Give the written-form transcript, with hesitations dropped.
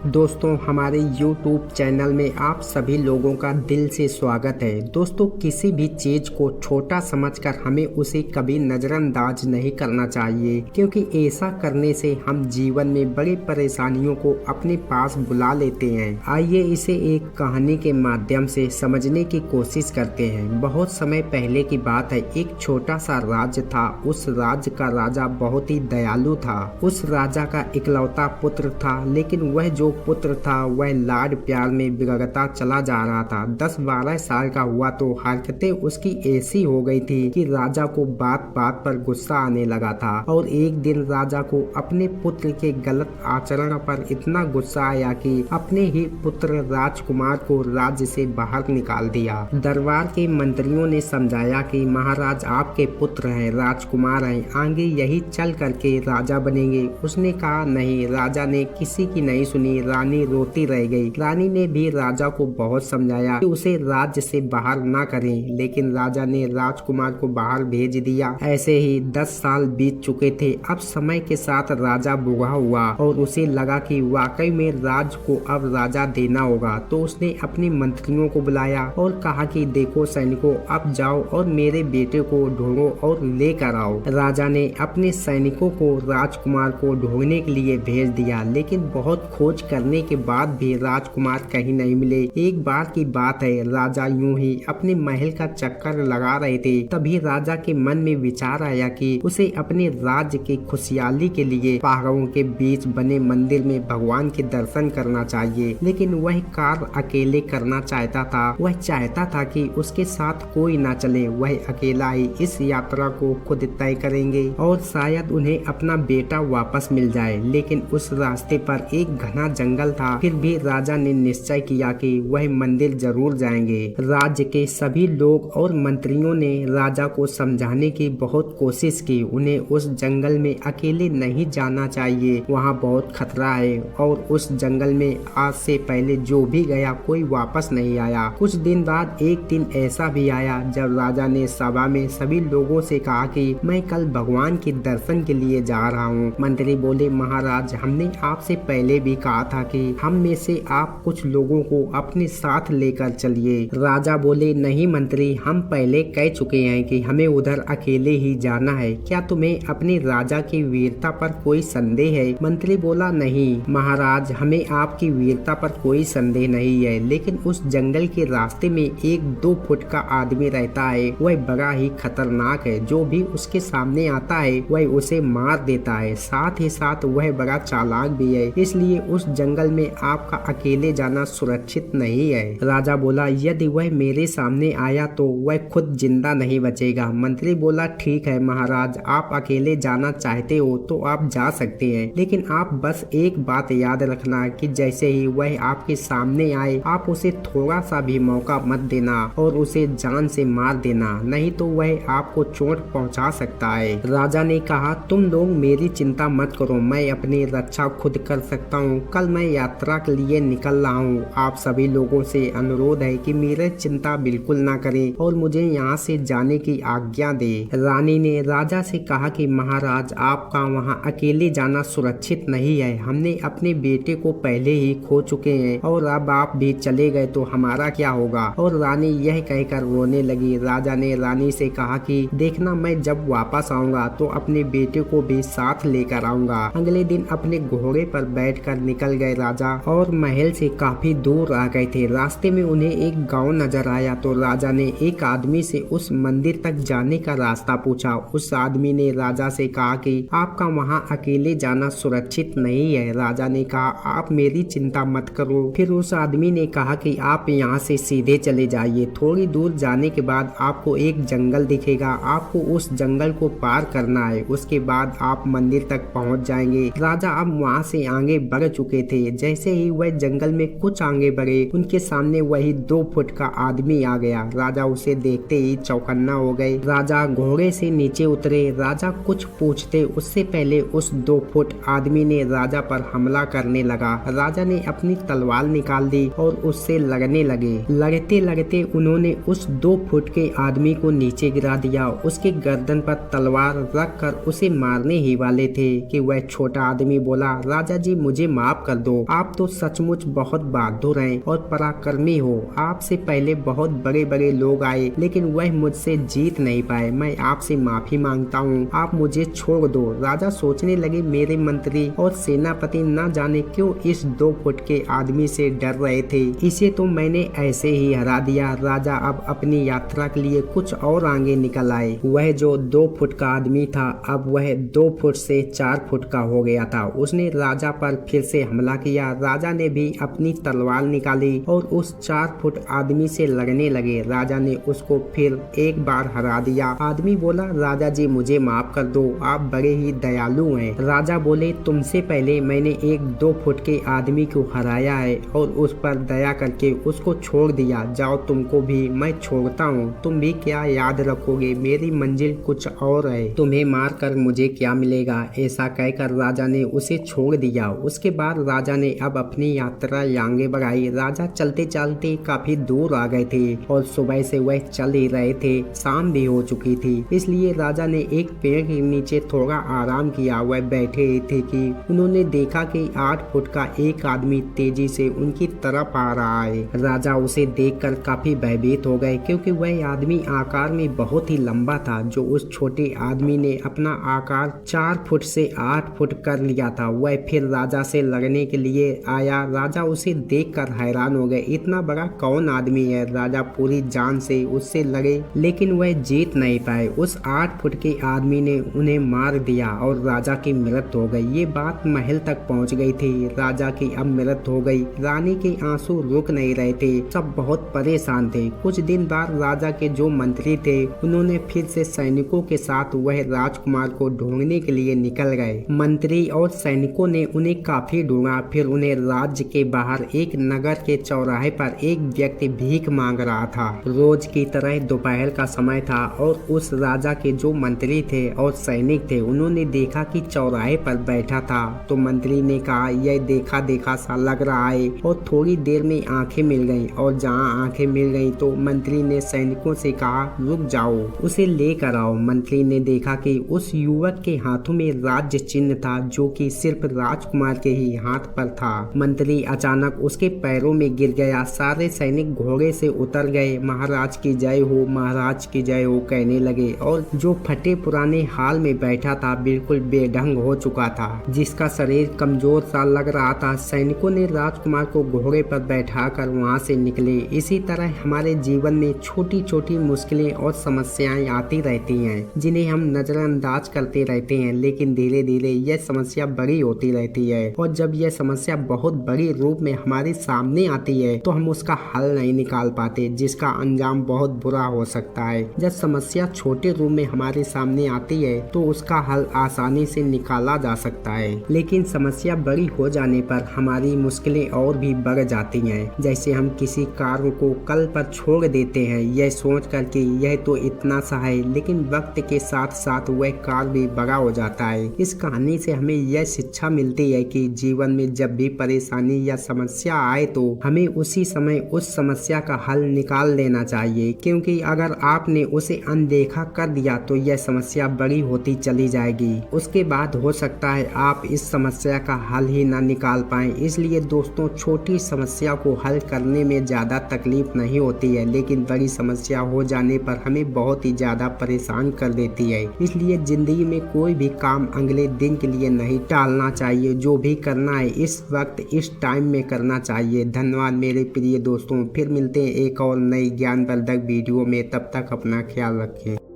दोस्तों हमारे YouTube channel में आप सभी लोगों का दिल से स्वागत है। दोस्तों किसी भी चीज को छोटा समझकर हमें उसे कभी नजरअंदाज नहीं करना चाहिए, क्योंकि ऐसा करने से हम जीवन में बड़ी परेशानियों को अपने पास बुला लेते हैं। आइए इसे एक कहानी के माध्यम से समझने की कोशिश करते हैं। बहुत समय पहले की बात है, एक छोटा सा राज्य था। उस राज्य का राजा बहुत ही दयालु था। उस राजा का इकलौता पुत्र था, लेकिन वह जो पुत्र था वह लाड प्यार में बिगड़ता चला जा रहा था। 10-12 साल का हुआ तो हरकतें उसकी ऐसी हो गई थी कि राजा को बात बात पर गुस्सा आने लगा था। और एक दिन राजा को अपने पुत्र के गलत आचरण पर इतना गुस्सा आया कि अपने ही पुत्र राजकुमार को राज्य से बाहर निकाल दिया। दरबार के मंत्रियों ने समझाया कि महाराज आपके पुत्र हैं, राजकुमार हैं, आगे यही चल करके राजा बनेंगे। उसने कहा नहीं। राजा ने किसी की नहीं सुनी। रानी रोती रह गई। रानी ने भी राजा को बहुत समझाया कि उसे राज्य से बाहर ना करें, लेकिन राजा ने राजकुमार को बाहर भेज दिया। ऐसे ही 10 साल बीत चुके थे। अब समय के साथ राजा बूढ़ा हुआ और उसे लगा कि वाकई में राज को अब राजा देना होगा। तो उसने अपने मंत्रियों को बुलाया और कहा कि देखो सैनिकों, अब जाओ और मेरे बेटे को ढूंढो और लेकर आओ। राजा ने अपने सैनिकों को राजकुमार को ढूंढने के लिए भेज दिया, लेकिन बहुत खोज करने के बाद भी राजकुमार कहीं नहीं मिले। एक बार की बात है, राजा यूं ही अपने महल का चक्कर लगा रहे थे। तभी राजा के मन में विचार आया कि उसे अपने राज्य की खुशहाली के लिए पहाड़ों के बीच बने मंदिर में भगवान के दर्शन करना चाहिए। लेकिन वह कार्य अकेले करना चाहता था। वह चाहता था कि उसके साथ कोई ना चले, वह अकेला ही इस यात्रा को खुद तय करेंगे और शायद उन्हें अपना बेटा वापस मिल जाए। लेकिन उस रास्ते पर एक घना जंगल था। फिर भी राजा ने निश्चय किया कि वह मंदिर जरूर जाएंगे। राज्य के सभी लोग और मंत्रियों ने राजा को समझाने की बहुत कोशिश की। उन्हें उस जंगल में अकेले नहीं जाना चाहिए, वहाँ बहुत खतरा है। और उस जंगल में आज से पहले जो भी गया कोई वापस नहीं आया। कुछ दिन बाद एक दिन ऐसा भी आया जब राजा ने सभा में सभी लोगों से कहा कि मैं कल भगवान के दर्शन के लिए जा रहा हूँ। मंत्री बोले महाराज, हमने आपसे पहले भी कहा था कि हम में से आप कुछ लोगों को अपने साथ लेकर चलिए। राजा बोले नहीं मंत्री, हम पहले कह चुके हैं कि हमें उधर अकेले ही जाना है। क्या तुम्हें अपने राजा की वीरता पर कोई संदेह है? मंत्री बोला नहीं महाराज, हमें आपकी वीरता पर कोई संदेह नहीं है, लेकिन उस जंगल के रास्ते में एक 2 फुट का आदमी रहता है। वह बड़ा ही खतरनाक है। जो भी उसके सामने आता है वह उसे मार देता है। साथ ही साथ वह बड़ा चालाक भी है, इसलिए उस जंगल में आपका अकेले जाना सुरक्षित नहीं है। राजा बोला यदि वह मेरे सामने आया तो वह खुद जिंदा नहीं बचेगा। मंत्री बोला ठीक है महाराज, आप अकेले जाना चाहते हो तो आप जा सकते हैं, लेकिन आप बस एक बात याद रखना कि जैसे ही वह आपके सामने आए आप उसे थोड़ा सा भी मौका मत देना और उसे जान से मार देना, नहीं तो वह आपको चोट पहुंचा सकता है। राजा ने कहा तुम लोग मेरी चिंता मत करो, मैं अपनी रक्षा खुद कर सकता हूँ। कल मैं यात्रा के लिए निकल रहा हूँ। आप सभी लोगों से अनुरोध है कि मेरी चिंता बिल्कुल ना करें और मुझे यहाँ से जाने की आज्ञा दे। रानी ने राजा से कहा कि महाराज, आपका वहाँ अकेले जाना सुरक्षित नहीं है। हमने अपने बेटे को पहले ही खो चुके हैं और अब आप भी चले गए तो हमारा क्या होगा? और रानी यह कहकर रोने लगी। राजा ने रानी से कहा कि देखना, मैं जब वापस आऊंगा तो अपने बेटे को भी साथ लेकर आऊंगा। अगले दिन अपने घोड़े पर बैठकर निकल गए राजा और महल से काफी दूर आ गए थे। रास्ते में उन्हें एक गांव नजर आया तो राजा ने एक आदमी से उस मंदिर तक जाने का रास्ता पूछा। उस आदमी ने राजा से कहा कि आपका वहां अकेले जाना सुरक्षित नहीं है। राजा ने कहा आप मेरी चिंता मत करो। फिर उस आदमी ने कहा कि आप यहाँ से सीधे चले जाइए। थोड़ी दूर जाने के बाद आपको एक जंगल दिखेगा। आपको उस जंगल को पार करना है, उसके बाद आप मंदिर तक पहुँच जाएंगे। राजा अब वहाँ से आगे बढ़ चुके थे। जैसे ही वह जंगल में कुछ आगे बढ़े, उनके सामने वही 2 फुट का आदमी आ गया। राजा उसे देखते ही चौकन्ना हो गए। राजा घोड़े से नीचे उतरे। राजा कुछ पूछते उससे पहले उस 2 फुट आदमी ने राजा पर हमला करने लगा। राजा ने अपनी तलवार निकाल दी और उससे लड़ने लगे। लड़ते लड़ते उन्होंने उस 2 फुट के आदमी को नीचे गिरा दिया। उसके गर्दन पर तलवार रख कर उसे मारने ही वाले थे कि वह छोटा आदमी बोला राजा जी मुझे माफ कर कर दो। आप तो सचमुच बहुत बहादुर हैं और पराक्रमी हो। आपसे पहले बहुत बड़े बड़े लोग आए लेकिन वह मुझसे जीत नहीं पाए। मैं आपसे माफी मांगता हूँ, आप मुझे छोड़ दो। राजा सोचने लगे मेरे मंत्री और सेनापति न जाने क्यों इस 2 फुट के आदमी से डर रहे थे। इसे तो मैंने ऐसे ही हरा दिया। राजा अब अपनी यात्रा के लिए कुछ और आगे निकल आए। वह जो 2 फुट का आदमी था अब वह 2 फुट से 4 फुट का हो गया था। उसने राजा पर फिर से हमला किया। राजा ने भी अपनी तलवार निकाली और उस 4 फुट आदमी से लड़ने लगे। राजा ने उसको फिर एक बार हरा दिया। आदमी बोला, राजा जी मुझे माफ कर दो, आप बड़े ही दयालु हैं। राजा बोले, तुमसे पहले मैंने एक 2 फुट के आदमी को हराया है और उस पर दया करके उसको छोड़ दिया। जाओ, तुमको भी मैं छोड़ता हूँ। तुम भी क्या याद रखोगे, मेरी मंजिल कुछ और है। तुम्हें मार कर मुझे क्या मिलेगा। ऐसा कहकर राजा ने उसे छोड़ दिया। उसके बाद राजा ने अब अपनी यात्रा आगे बढ़ाई। राजा चलते चलते काफी दूर आ गए थे और सुबह से वह चल ही रहे थे। शाम भी हो चुकी थी, इसलिए राजा ने एक पेड़ के नीचे थोड़ा आराम किया। वह बैठे थे कि उन्होंने देखा कि 8 फुट का एक आदमी तेजी से उनकी तरफ आ रहा है। राजा उसे देखकर काफी भयभीत हो गए क्योंकि वह आदमी आकार में बहुत ही लंबा था। जो उस छोटे आदमी ने अपना आकार 4 फुट से 8 फुट कर लिया था। वह फिर राजा से लड़ने के लिए आया। राजा उसे देखकर हैरान हो गए। इतना बड़ा कौन आदमी है। राजा पूरी जान से उससे लड़े लेकिन वह जीत नहीं पाए। उस 8 फुट के आदमी ने उन्हें मार दिया और राजा की मृत्यु हो गई। ये बात महल तक पहुंच गई थी। राजा की अब मृत्यु हो गई। रानी के आंसू रुक नहीं रहे थे। सब बहुत परेशान थे। कुछ दिन बाद राजा के जो मंत्री थे उन्होंने फिर से सैनिकों के साथ वह राजकुमार को ढूंढने के लिए निकल गए। मंत्री और सैनिकों ने उन्हें काफी ढूंढा। फिर उन्हें राज्य के बाहर एक नगर के चौराहे पर एक व्यक्ति भीख मांग रहा था। रोज की तरह दोपहर का समय था और उस राजा के जो मंत्री थे और सैनिक थे उन्होंने देखा कि चौराहे पर बैठा था। तो मंत्री ने कहा, यह देखा देखा सा लग रहा है। और थोड़ी देर में आंखें मिल गईं और जहां आंखें मिल गईं तो मंत्री ने सैनिकों से कहा, रुक जाओ, उसे लेकर आओ। मंत्री ने देखा कि उस युवक के हाथों में राज्य चिन्ह था जो कि सिर्फ राजकुमार के ही हाथ पर था। मंत्री अचानक उसके पैरों में गिर गया। सारे सैनिक घोड़े से उतर गए। महाराज की जय हो, महाराज की जय हो कहने लगे और जो फटे पुराने हाल में बैठा था बिल्कुल बेढंग हो चुका था, जिसका शरीर कमजोर सा लग रहा था। सैनिकों ने राजकुमार को घोड़े पर बैठाकर वहां से निकले। इसी तरह हमारे जीवन में छोटी छोटी मुश्किलें और समस्याएं आती रहती हैं जिन्हें हम नजरअंदाज करते रहते हैं, लेकिन धीरे धीरे यह समस्या बड़ी होती रहती है और जब यह समस्या बहुत बड़ी रूप में हमारे सामने आती है तो हम उसका हल नहीं निकाल पाते, जिसका अंजाम बहुत बुरा हो सकता है। जब समस्या छोटे रूप में हमारे सामने आती है तो उसका हल आसानी से निकाला जा सकता है, लेकिन समस्या बड़ी हो जाने पर हमारी मुश्किलें और भी बढ़ जाती हैं। जैसे हम किसी कार्य को कल पर छोड़ देते हैं यह सोच कर कि यह तो इतना सा है, लेकिन वक्त के साथ साथ वह कार्य भी बड़ा हो जाता है। इस कहानी से हमें यह शिक्षा मिलती है कि जीवन में जब भी परेशानी या समस्या आए तो हमें उसी समय उस समस्या का हल निकाल लेना चाहिए, क्योंकि अगर आपने उसे अनदेखा कर दिया तो यह समस्या बड़ी होती चली जाएगी। उसके बाद हो सकता है आप इस समस्या का हल ही ना निकाल पाए। इसलिए दोस्तों, छोटी समस्या को हल करने में ज्यादा तकलीफ नहीं होती है, लेकिन बड़ी समस्या हो जाने पर हमें बहुत ही ज्यादा परेशान कर देती है। इसलिए जिंदगी में कोई भी काम अगले दिन के लिए नहीं टालना चाहिए। जो भी करना है इस वक्त इस टाइम में करना चाहिए। धन्यवाद मेरे प्रिय दोस्तों, फिर मिलते हैं एक और नई ज्ञानवर्धक वीडियो में। तब तक अपना ख्याल रखें।